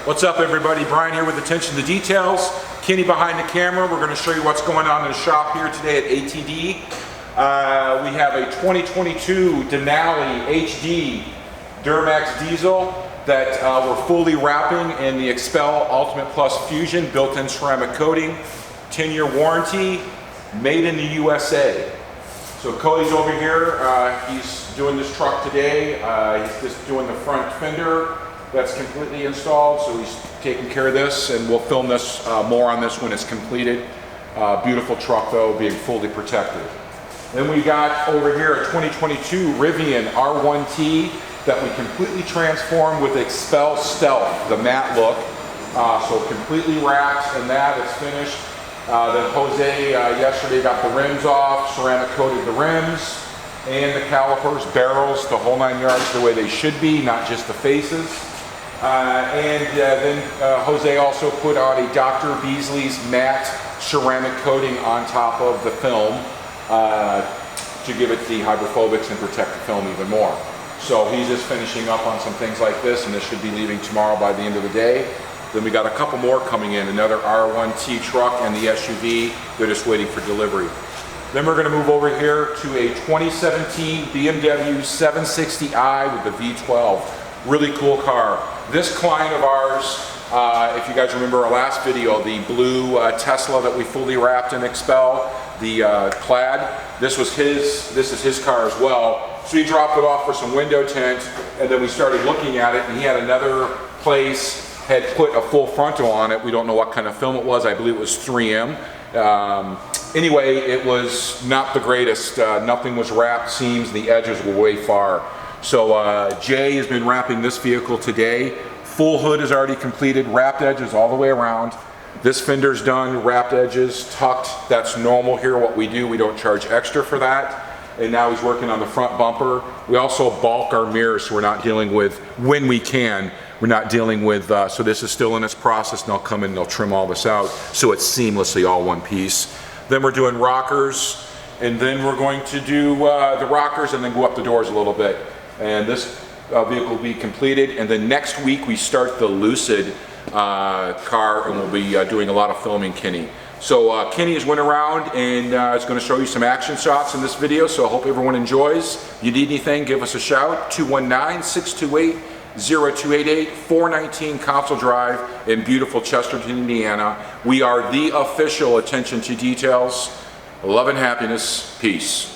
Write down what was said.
What's up, everybody? Brian here with Attention to Details. Kenny behind the camera. We're going to show you what's going on in the shop here today at ATD. We have a 2022 Denali HD Duramax diesel that we're fully wrapping in the Expel Ultimate Plus Fusion built-in ceramic coating, 10-year warranty, made in the USA. So Cody's over here. He's doing this truck today. He's just doing the front fender. That's completely installed, so he's taking care of this, and we'll film this more on this when it's completed. Beautiful truck though, being fully protected. Then we got over here a 2022 Rivian R1T that we completely transformed with Expel Stealth, the matte look. So completely wrapped in that, it's finished. Then Jose yesterday got the rims off, ceramic coated the rims and the calipers, barrels, the whole 9 yards the way they should be, not just the faces. Then Jose also put on a Dr. Beasleys matte ceramic coating on top of the film to give it the hydrophobics and protect the film even more. So he's just finishing up on some things like this, and this should be leaving tomorrow by the end of the day. Then we got a couple more coming in, another R1T truck and the SUV. They're just waiting for delivery. Then we're going to move over here to a 2017 BMW 760i with the V12. Really cool car. This client of ours, if you guys remember our last video, the blue Tesla that we fully wrapped in Expel, the Plaid, this is his car as well. So he dropped it off for some window tint, and then we started looking at it, and he had another place had put a full frontal on it. We don't know what kind of film it was. I believe it was 3M. Anyway, it was not the greatest. Nothing was wrapped, seams, the edges were way far. So Jay has been wrapping this vehicle today. Full hood is already completed, wrapped edges all the way around. This fender's done, wrapped edges, tucked. That's normal here, what we do. We don't charge extra for that. And now he's working on the front bumper. We also bulk our mirrors, so we're not dealing with, when we can, we're not dealing with, so this is still in its process, and they'll come in and they'll trim all this out so it's seamlessly all one piece. Then we're doing rockers, and then we're going to do the rockers and then go up the doors a little bit. And this vehicle will be completed, and then next week we start the Lucid car, and we'll be doing a lot of filming Kenny. So Kenny has went around and is going to show you some action shots in this video, so I hope everyone enjoys. If you need anything, give us a shout, 219-628-0288, 419 Council Drive in beautiful Chesterton, Indiana. We are the official Attention to Details. Love and happiness. Peace.